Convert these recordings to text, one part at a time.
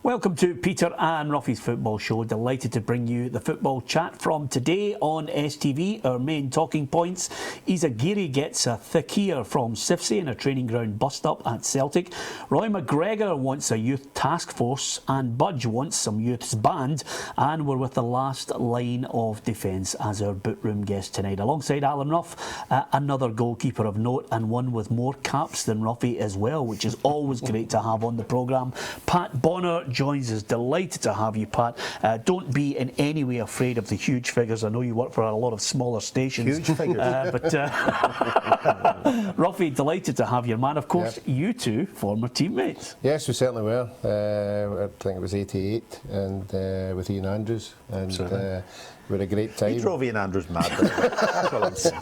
Welcome to Peter and Ruffy's Football Show. Delighted to bring you the football chat from today on STV. Our main talking points: Izaguirre gets a thick ear from Sifsey in a training ground bust-up at Celtic. Roy McGregor wants a youth task force, and Budge wants some youths banned. And we're with the last line of defence as our boot room guest tonight. Alongside Alan Ruff, another goalkeeper of note, and one with more caps than Ruffy as well, which is always great to have on the programme. Pat Bonner joins us. Delighted to have you, Pat. Don't be in any way afraid of the huge figures. I know you work for a lot of smaller stations. Huge figures. Ruffy, delighted to have you, man. Of course, you two former teammates. Yes, we certainly were. I think it was 88 and with Ian Andrews, and we had a great time. He drove Ian Andrews mad. That's what I'm saying.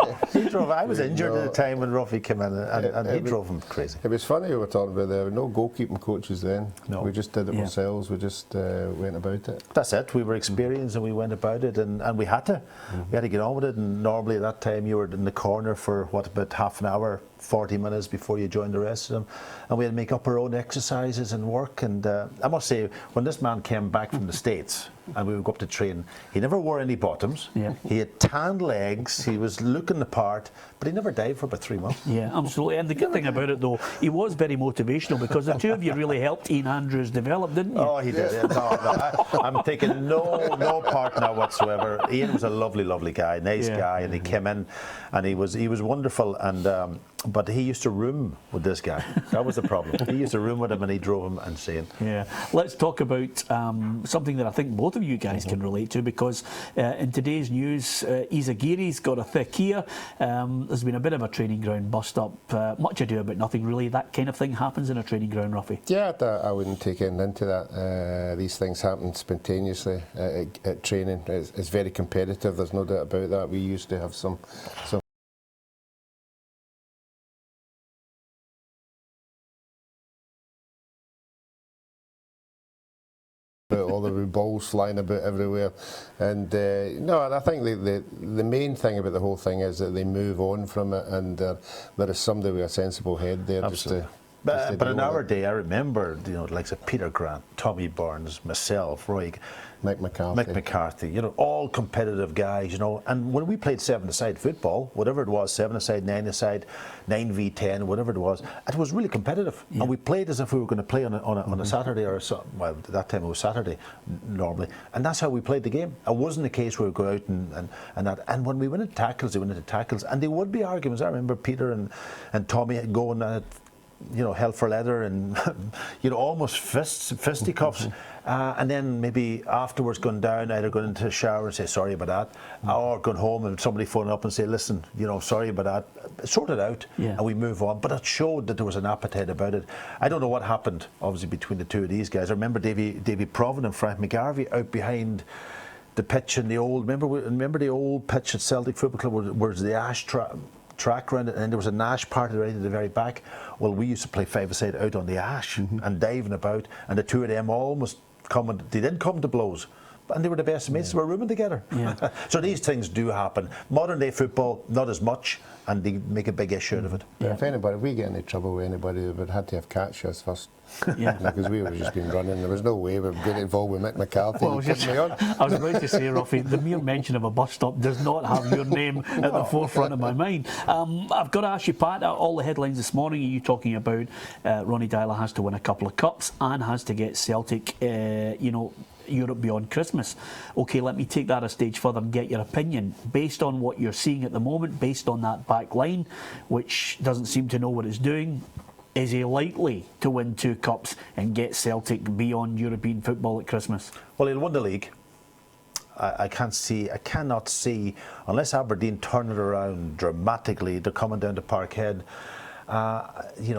I was injured at the time when Ruffy came in, and he drove him crazy. It was funny, we were talking about there were no goalkeeping coaches then. No. We just did it ourselves. We just went about it. That's it. We were experienced and we went about it, and we had to. We had to get on with it. And normally at that time you were in the corner for about half an hour, 40 minutes before you joined the rest of them, and we had to make up our own exercises and work. And I must say, when this man came back from the States and we would go up to train, he never wore any bottoms. He had tanned legs, he was looking the part, but he never dived for about 3 months. Yeah, absolutely. And the good thing about it, though, he was very motivational, because the two of you really helped Ian Andrews develop, didn't you? Oh, he did. I'm taking no part in that whatsoever. Ian was a lovely guy, nice guy, and he came in and he was wonderful. And but he used to room with this guy. That was the problem. He used to room with him, and he drove him insane. Yeah. Let's talk about something that I think both of you guys can relate to, because in today's news, Izaguirre's got a thick ear. There's been a bit of a training ground bust-up. Much ado about nothing, really. That kind of thing happens in a training ground, Ruffy. Yeah, I wouldn't take anything into that. These things happen spontaneously at training. It's very competitive, there's no doubt about that. We used to have some all the balls flying about everywhere, and no, and I think the main thing about the whole thing is that they move on from it, and there is somebody with a sensible head there. Absolutely. But in our day, I remember, like Peter Grant, Tommy Burns, myself, Roy, Mick McCarthy, all competitive guys, and when we played 7-a-side football, whatever it was, 7-a-side, 9-a-side, 9v10, whatever it was really competitive. And we played as if we were going to play on a Saturday or well, at that time it was Saturday normally, and that's how we played the game. It wasn't the case where we go out and that. And when we went into tackles, they went into tackles, and there would be arguments. I remember Peter and Tommy going at hell for leather, and almost fisticuffs, and then maybe afterwards going down, either going into the shower and say sorry about that, or going home and somebody phone up and say, listen, sorry about that, sort it out, and we move on. But it showed that there was an appetite about it. I don't know what happened, obviously, between the two of these guys. I remember Davy Provan and Frank McGarvey out behind the pitch in the old. Remember the old pitch at Celtic Football Club, where the ash track around it, and there was a Nash part right at the very back. Well, we used to play 5-a-side out on the ash and diving about, and the two of them almost they did come to blows, and they were the best mates. They were rooming together. So these things do happen. Modern day football, not as much, and they make a big issue out of it. If we get into trouble with anybody, we would have to have catch us first. Because we were just been running. There was no way we were getting involved with Mick McCarthy. Well, I was about to say, Ruffy, the mere mention of a bus stop does not have your name at the forefront of my mind. I've got to ask you, Pat, all the headlines this morning are you talking about Ronny Deila has to win a couple of cups and has to get Celtic, Europe beyond Christmas. Okay, let me take that a stage further and get your opinion. Based on what you're seeing at the moment, based on that back line, which doesn't seem to know what it's doing, is he likely to win 2 cups and get Celtic beyond European football at Christmas? Well, he'll win the league. I cannot see, unless Aberdeen turn it around dramatically, they're coming down to Parkhead,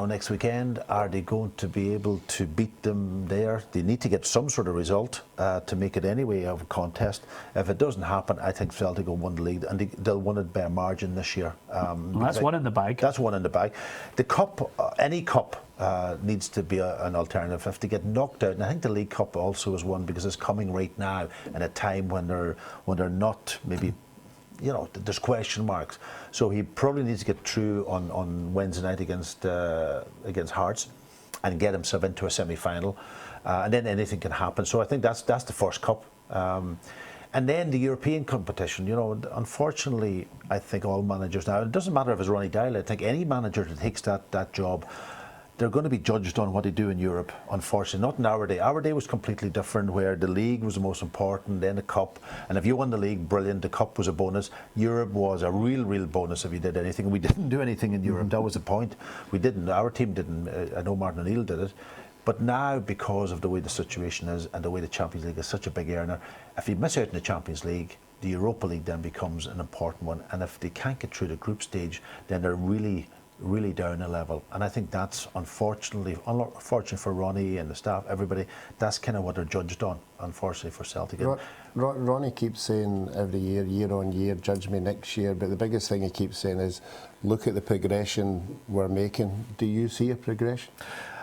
next weekend. Are they going to be able to beat them there? They need to get some sort of result to make it anyway of a contest. If it doesn't happen, I think Celtic will win the league, and they'll win it by a margin this year. Well, that's one in the bag. That's one in the bag. The cup, any cup, needs to be an alternative. If they get knocked out, and I think the League Cup also is one, because it's coming right now in a time when they're not maybe, there's question marks. So he probably needs to get through on Wednesday night against Hearts. and get himself into a semi-final, and then anything can happen. So I think that's the first cup. And then the European competition, you know, unfortunately, I think all managers now, it doesn't matter if it's Ronnie Dyle, I think any manager that takes that job, they're going to be judged on what they do in Europe, unfortunately. Not in our day. Our day was completely different, where the league was the most important, then the cup. And if you won the league, brilliant, the cup was a bonus. Europe was a real bonus if you did anything. We didn't do anything in Europe, that was the point. We didn't, our team didn't, I know Martin O'Neill did it. But now, because of the way the situation is and the way the Champions League is such a big earner, if you miss out in the Champions League, the Europa League then becomes an important one. And if they can't get through the group stage, then they're really down a level. And I think that's unfortunately for Ronnie and the staff, everybody, that's kind of what they're judged on, unfortunately, for Celtic. Ronnie keeps saying every year on year, judge me next year, but the biggest thing he keeps saying is, look at the progression we're making. Do you see a progression?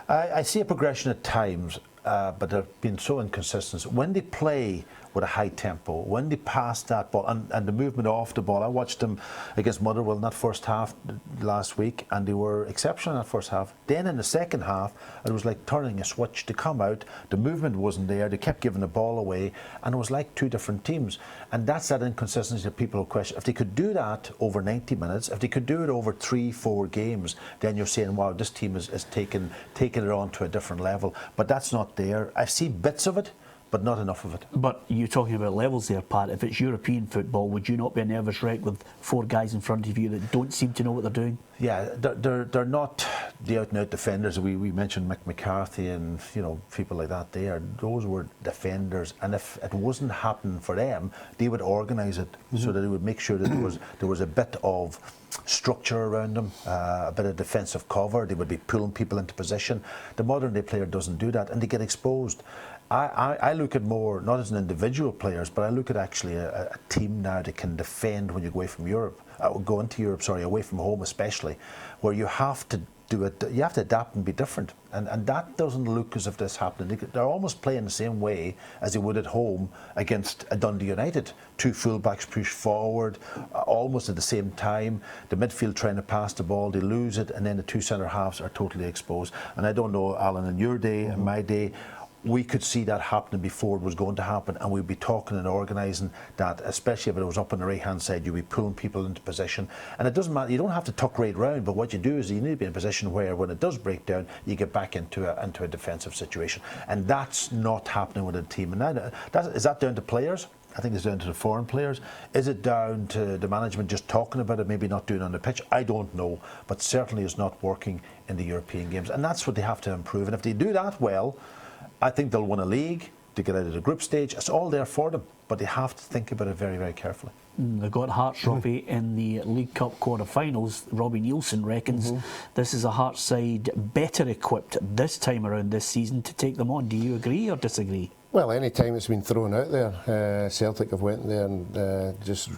I see a progression at times, but they've been so inconsistent. When they play with a high tempo, when they pass that ball and the movement off the ball, I watched them against Motherwell in that first half last week, and they were exceptional in that first half. Then in the second half, it was like turning a switch. To come out, the movement wasn't there, they kept giving the ball away, and it was like two different teams. And that's that inconsistency that people question. If they could do that over 90 minutes, if they could do it over 3-4 games, then you're saying, wow, this team is taking it on to a different level. But that's not there. I see bits of it, but not enough of it. But you're talking about levels there, Pat. If it's European football, would you not be a nervous wreck with 4 guys in front of you that don't seem to know what they're doing? Yeah, they're not the out-and-out defenders. We mentioned Mick McCarthy and, you know, people like that there. Those were defenders, and if it wasn't happening for them, they would organise it so that they would make sure that there was a bit of structure around them, a bit of defensive cover. They would be pulling people into position. The modern day player doesn't do that, and they get exposed. I look at more, not as an individual players, but I look at actually a team now that can defend when you go away from Europe, away from home especially, where you have to do it, you have to adapt and be different. And that doesn't look as if this happening. They're almost playing the same way as they would at home against a Dundee United. 2 fullbacks push forward, almost at the same time. The midfield trying to pass the ball, they lose it, and then the 2 centre halves are totally exposed. And I don't know, Alan, in your day, in my day, we could see that happening before it was going to happen, and we'd be talking and organising that, especially if it was up on the right hand side, you'd be pulling people into position. And it doesn't matter, you don't have to tuck right round, but what you do is you need to be in a position where when it does break down, you get back into a defensive situation. And that's not happening with a team. And is that down to players? I think it's down to the foreign players. Is it down to the management just talking about it, maybe not doing it on the pitch? I don't know, but certainly it's not working in the European games. And that's what they have to improve. And if they do that well, I think they'll win a league, to get out of the group stage. It's all there for them, but they have to think about it very, very carefully. They got Hearts, Robbie, in the League Cup quarter-finals. Robbie Nielsen reckons this is a Hearts side better equipped this time around this season to take them on. Do you agree or disagree? Well, any time it's been thrown out there, Celtic have went there and just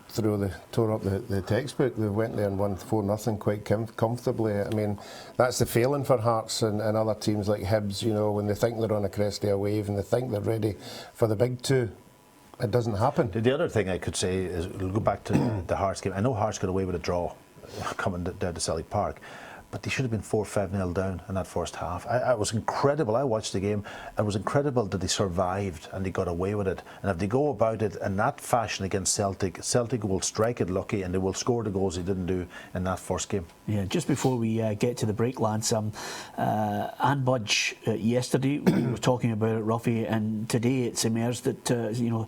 tore up the textbook. They went there and won 4-0 quite comfortably. I mean, that's the failing for Hearts and other teams like Hibs, you know, when they think they're on a crest of a wave and they think they're ready for the big two. It doesn't happen. The other thing I could say is, we'll go back to the Hearts game. I know Hearts got away with a draw coming down to Celtic Park, but they should have been 4-5-0 down in that first half. It was incredible. I watched the game. It was incredible that they survived and they got away with it. And if they go about it in that fashion against Celtic, Celtic will strike it lucky and they will score the goals they didn't do in that first game. Yeah, just before we get to the break, Lance, Anne Budge yesterday, we were talking about it, Ruffy, and today it's emerged that you know,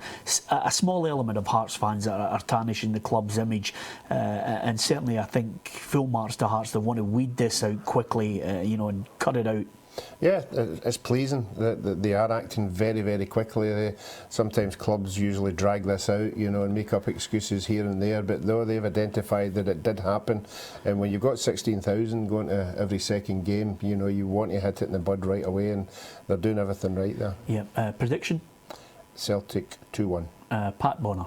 a small element of Hearts fans are tarnishing the club's image, and certainly I think full marks to Hearts. They want to weed this out quickly, you know, and cut it out. Yeah, it's pleasing that they are acting very, very quickly. Sometimes clubs usually drag this out, you know, and make up excuses here and there, but though they've identified that it did happen, and when you've got 16,000 going to every second game, you know, you want to hit it in the bud right away, and they're doing everything right there. Yeah, prediction? Celtic 2-1. Pat Bonner?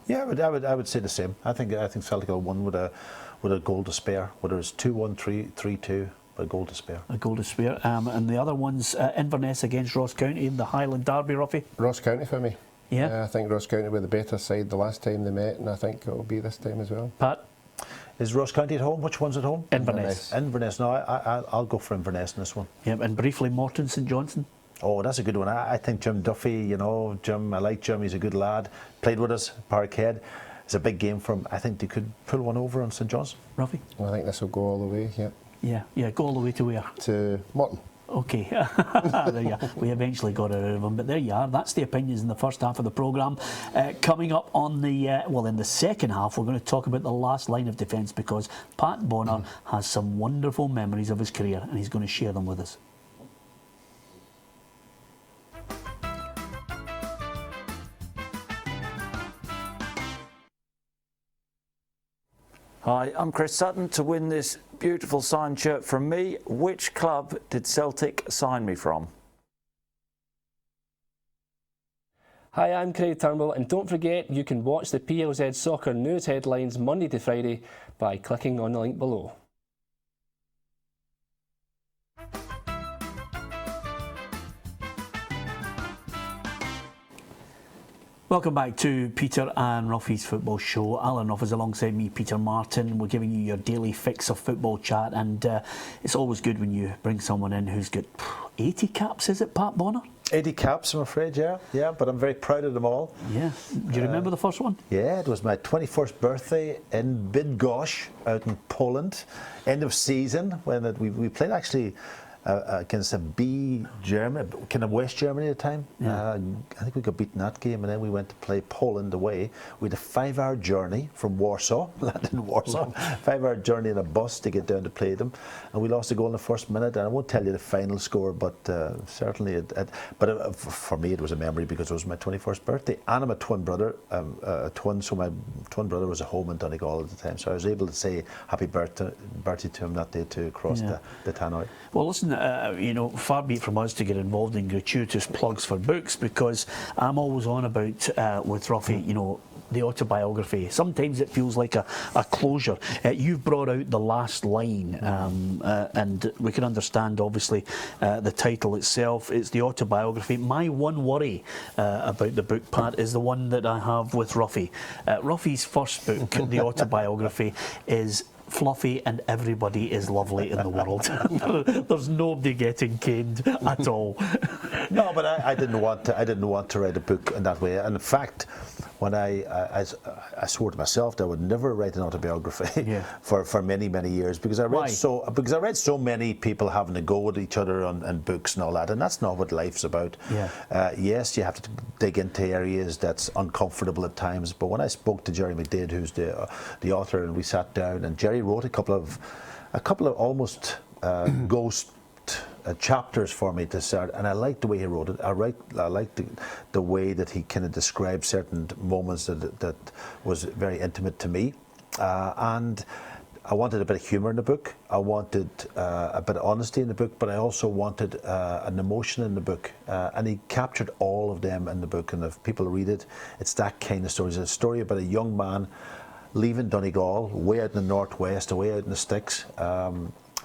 Yeah, I would say the same. I think Celtic will win with a goal to spare, whether it's 2-1, 3-2. A goal to spare. A goal to spare. And the other one's Inverness against Ross County in the Highland Derby, Ruffy? Ross County for me. Yeah. I think Ross County were the better side the last time they met, and I think it will be this time as well. Pat? Is Ross County at home? Which one's at home? Inverness. Inverness. No, I'll go for Inverness in this one. Yep, and briefly, Morton St Johnstone. Oh, that's a good one. I think Jim Duffy, you know, I like Jim, he's a good lad. Played with us, Parkhead. It's a big game for him. I think they could pull one over on St Johnstone. Ruffy? Well, I think this will go all the way, yeah. Yeah, go all the way to where? To Morton. Okay, there you are. We eventually got it out of them, but there you are. That's the opinions in the first half of the programme. Coming up on the, in the second half, we're going to talk about the last line of defence, because Pat Bonner has some wonderful memories of his career and he's going to share them with us. Hi, I'm Chris Sutton. To win this beautiful signed shirt from me, which club did Celtic sign me from? Hi, I'm Craig Turnbull, and don't forget you can watch the PLZ Soccer News headlines Monday to Friday by clicking on the link below. Welcome back to Peter and Ruffy's Football Show. Alan Ruff is alongside me, Peter Martin. We're giving you your daily fix of football chat, and it's always good when you bring someone in who's got 80 caps, is it, Pat Bonner? 80 caps, I'm afraid, yeah, but I'm very proud of them all. Yeah. Do you remember the first one? Yeah, it was my 21st birthday in Bydgoszcz out in Poland. End of season, when we played actually against a B Germany, kind of West Germany at the time. Yeah. I think we got beaten that game, and then we went to play Poland away. We had a 5-hour journey from Warsaw, landed in Warsaw, 5-hour journey in a bus to get down to play them, and we lost a goal in the first minute. And I won't tell you the final score, but certainly, for me it was a memory because it was my 21st birthday, and I'm a twin brother, a twin, so my twin brother was at home in Donegal at the time, so I was able to say happy birthday to him that day to cross the Tannoy. Well, listen, far be it from us to get involved in gratuitous plugs for books, because I'm always on about, with Ruffy, the autobiography. Sometimes it feels like a closure. You've brought out The Last Line, and we can understand, obviously, the title itself. It's the autobiography. My one worry about the book, Pat, is the one that I have with Ruffy. Ruffy's first book, the autobiography, is fluffy and everybody is lovely in the world. There's nobody getting caned at all. No, but I didn't want to write a book in that way. And in fact, when I swore to myself that I would never write an autobiography for many years, because I read so many people having to go with each other on books and all that, and that's not what life's about. Yes, you have to dig into areas that's uncomfortable at times, but when I spoke to Jerry McDade, who's the author, and we sat down, and Jerry wrote a couple of almost ghost chapters for me to start, and I liked the way he wrote it. I liked the way that he kind of described certain moments that was very intimate to me, and I wanted a bit of humour in the book. I wanted a bit of honesty in the book, but I also wanted an emotion in the book, and he captured all of them in the book. And if people read it, it's that kind of story. It's a story about a young man leaving Donegal, way out in the northwest, way out in the sticks,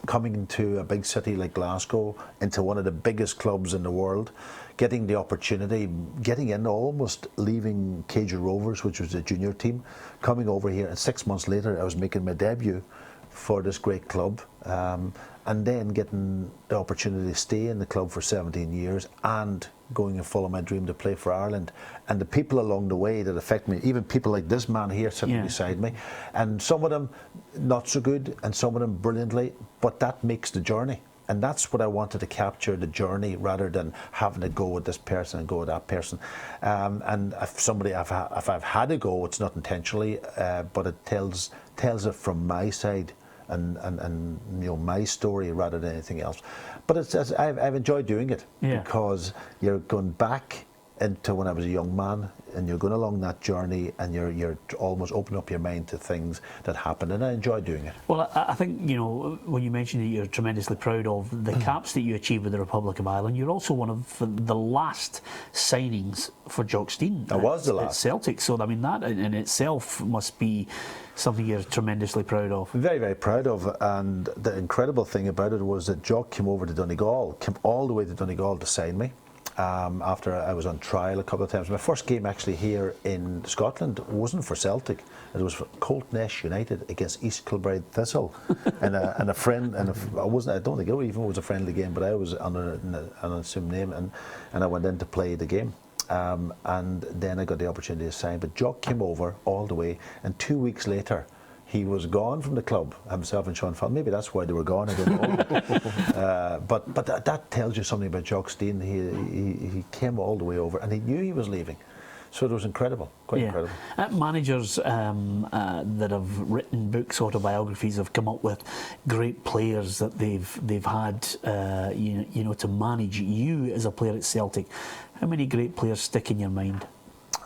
coming into a big city like Glasgow, into one of the biggest clubs in the world, getting the opportunity, getting in, almost leaving Cage Rovers, which was a junior team, coming over here, and 6 months later I was making my debut for this great club, and then getting the opportunity to stay in the club for 17 years and going and follow my dream to play for Ireland. And the people along the way that affect me, even people like this man here sitting beside me, and some of them not so good and some of them brilliantly, but that makes the journey. And that's what I wanted to capture, the journey, rather than having to go with this person and go with that person. And if I've had to go, it's not intentionally, but it tells it from my side and my story rather than anything else. But I've enjoyed doing it because you're going back into when I was a young man, and you're going along that journey, and you're almost opening up your mind to things that happened, and I enjoy doing it. Well, I think, when you mentioned that you're tremendously proud of the caps that you achieved with the Republic of Ireland, you're also one of the last signings for Jock Stein. I was the last. At Celtic, so I mean that in itself must be something you're tremendously proud of. Very, very proud of, and the incredible thing about it was that Jock came over to Donegal, came all the way to Donegal to sign me. after I was on trial a couple of times. My first game actually here in Scotland wasn't for Celtic. It was for Coltness United against East Kilbride Thistle, and a friend. And I don't think it even was a friendly game, but I was under an assumed name, and I went in to play the game. And then I got the opportunity to sign. But Jock came over all the way, and 2 weeks later, he was gone from the club, himself and Sean Fallon. Maybe that's why they were gone, I don't know. But that tells you something about Jock Steen. He came all the way over, and he knew he was leaving. So it was incredible, quite incredible. Managers that have written books, autobiographies, have come up with great players that they've had, you know, to manage. You as a player at Celtic, how many great players stick in your mind?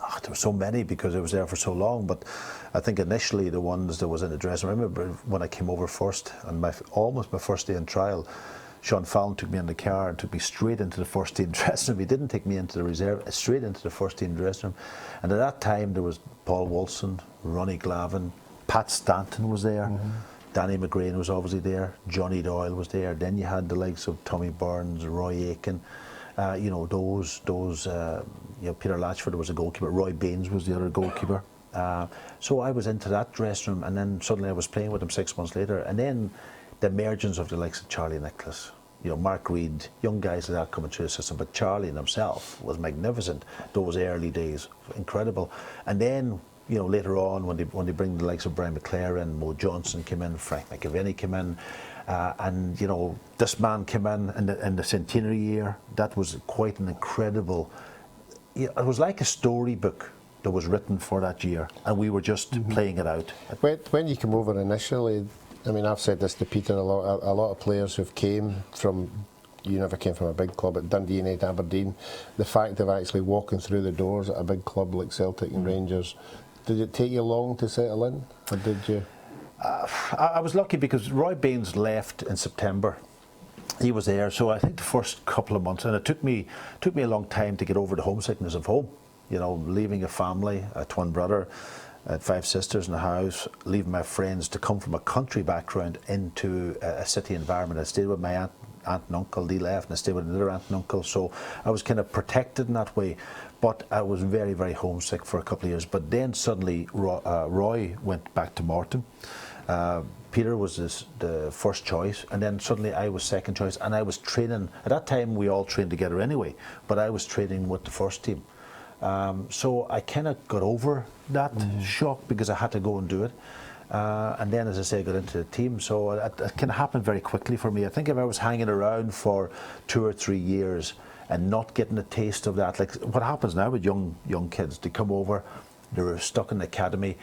Oh, there were so many because I was there for so long, but I think initially the ones that was in the dressing room, I remember when I came over first, and almost my first day on trial, Sean Fallon took me in the car and took me straight into the first team dressing room. He didn't take me into the reserve, straight into the first team dressing room. And at that time there was Paul Wilson, Ronnie Glavin, Pat Stanton was there, Danny McGrain was obviously there, Johnny Doyle was there. Then you had the likes of Tommy Burns, Roy Aitken, you know, you know, Peter Latchford was a goalkeeper, Roy Baines was the other goalkeeper. So I was into that dressing room, and then suddenly I was playing with him 6 months later. And then the emergence of the likes of Charlie Nicholas, you know, Mark Reed, young guys like that coming through the system. But Charlie himself was magnificent. Those early days, incredible. And then, you know, later on when they bring the likes of Brian McClare in, Mo Johnson came in, Frank McAvenny came in, and you know, this man came in the centenary year. That was quite an incredible. You know, it was like a storybook that was written for that year, and we were just playing it out. When you came over initially, I mean, I've said this to Peter a lot of players who've came from, you never came from a big club at Dundee United, Aberdeen, the fact of actually walking through the doors at a big club like Celtic and Rangers, did it take you long to settle in, or did you? I was lucky because Roy Baines left in September. He was there, so I think the first couple of months, and it took me a long time to get over the homesickness of home. You know, leaving a family, a twin brother, 5 sisters in the house, leaving my friends to come from a country background into a city environment. I stayed with my aunt and uncle. They left, and I stayed with another aunt and uncle. So I was kind of protected in that way. But I was very, very homesick for a couple of years. But then suddenly Roy went back to Morton. Peter was the first choice, and then suddenly I was second choice, and I was training. At that time, we all trained together anyway, but I was training with the first team. So I kind of got over that shock because I had to go and do it. And then, as I say, I got into the team. So it kind of happened very quickly for me. I think if I was hanging around for 2 or 3 years and not getting a taste of that, like what happens now with young kids, they come over, they're stuck in the academy,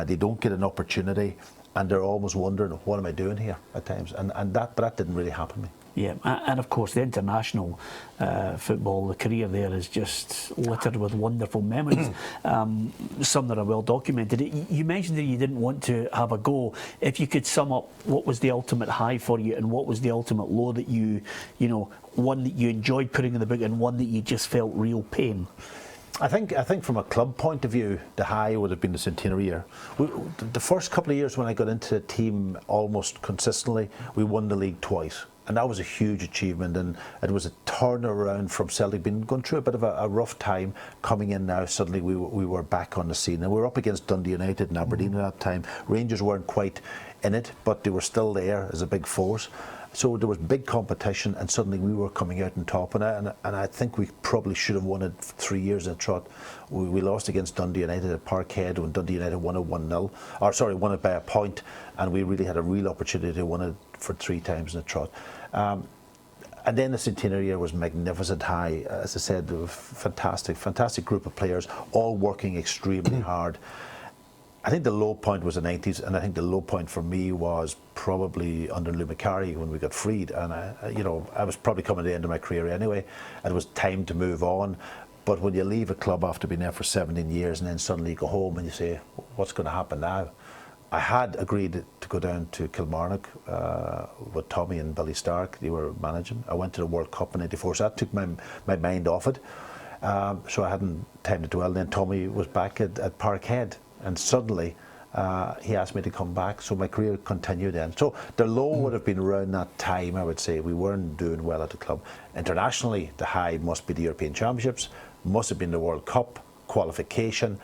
they don't get an opportunity, and they're almost wondering, what am I doing here at times? But that didn't really happen to me. Yeah, and of course the international football, the career there is just littered with wonderful memories, some that are well documented. You mentioned that you didn't want to have a go. If you could sum up what was the ultimate high for you and what was the ultimate low that you know, one that you enjoyed putting in the book and one that you just felt real pain. I think from a club point of view, the high would have been the centenary year. The first couple of years when I got into the team almost consistently, we won the league twice. And that was a huge achievement, and it was a turnaround from Celtic being going through a bit of a rough time. Coming in now, suddenly we were back on the scene, and we were up against Dundee United and Aberdeen at that time. Rangers weren't quite in it, but they were still there as a big force. So there was big competition, and suddenly we were coming out on top. And I think we probably should have won it 3 years in a trot. We lost against Dundee United at Parkhead when Dundee United won it 1-0, or sorry, won it by a point, and we really had a real opportunity to win it for 3 times in a trot. And then the centenary year was magnificent high. As I said, a fantastic group of players, all working extremely hard. I think the low point was the 90s, and I think the low point for me was probably under Lou Macari when we got freed. And I was probably coming to the end of my career anyway, and it was time to move on. But when you leave a club after being there for 17 years and then suddenly you go home and you say, what's going to happen now? I had agreed to go down to Kilmarnock with Tommy and Billy Stark. They were managing. I went to the World Cup in '94, so that took my mind off it. So I hadn't time to dwell. Then Tommy was back at Parkhead, and suddenly he asked me to come back, so my career continued then. So the low would have been around that time, I would say. We weren't doing well at the club. Internationally, the high must be the European Championships, must have been the World Cup qualification.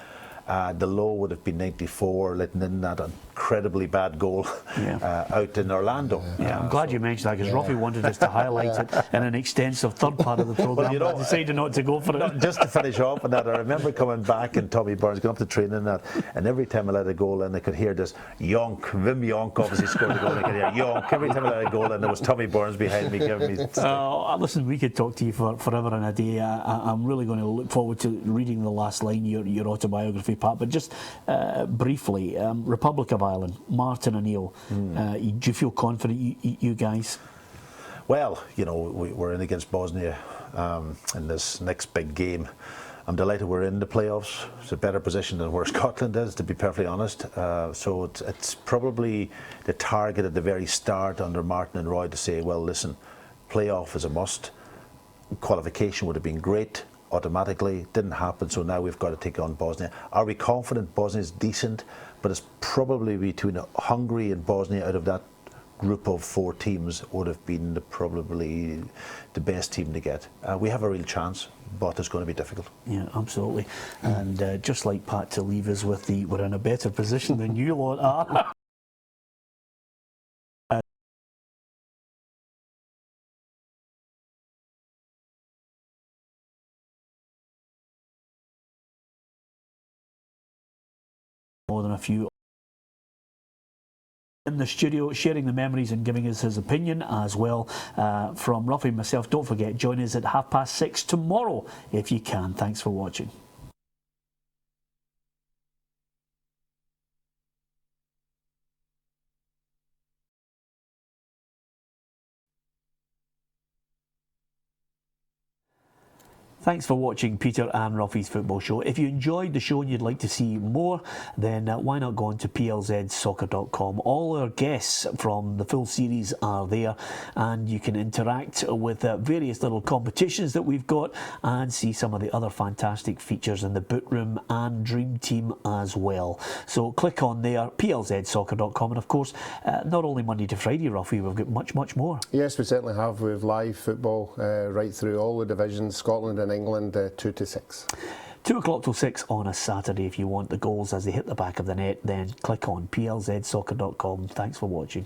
The low would have been 94, letting in that incredibly bad goal out in Orlando. Yeah, I'm glad you mentioned that, because Ruffy wanted us to highlight it in an extensive third part of the programme, but I decided not to go for it. Just to finish off on that, I remember coming back and Tommy Burns going up to training and every time I let a goal in, I could hear this yonk. Wim Yonk obviously scored a goal, I could hear yonk. Every time I let a goal in, there was Tommy Burns behind me giving me listen, we could talk to you for forever and a day. I'm really going to look forward to reading the last line, your autobiography, Pat, but just briefly, Republic of Ireland, Martin O'Neill, do you feel confident, you guys? Well, you know, we're in against Bosnia in this next big game. I'm delighted we're in the playoffs. It's a better position than where Scotland is, to be perfectly honest. So it's probably the target at the very start under Martin and Roy to say, well, listen, playoff is a must. Qualification would have been great. Automatically, didn't happen, so now we've got to take on Bosnia. Are we confident Bosnia is decent? But it's probably between Hungary and Bosnia, out of that group of 4 teams, would have been probably the best team to get. We have a real chance, but it's going to be difficult. Yeah, absolutely. And just like Pat to leave us with we're in a better position than you lot are. More than a few in the studio, sharing the memories and giving us his opinion as well. From Ruffy and myself, don't forget, join us at 6:30 tomorrow if you can. Thanks for watching. Thanks for watching Peter and Ruffy's Football Show. If you enjoyed the show and you'd like to see more, then why not go on to plzsoccer.com. All our guests from the full series are there, and you can interact with various little competitions that we've got and see some of the other fantastic features in the boot room and dream team as well. So click on there, plzsoccer.com, and of course, not only Monday to Friday, Ruffy, we've got much more. Yes, we certainly have. We have live football right through all the divisions, Scotland and England, 2 to 6. 2 o'clock till 6 on a Saturday. If you want the goals as they hit the back of the net, then click on plzsoccer.com. Thanks for watching.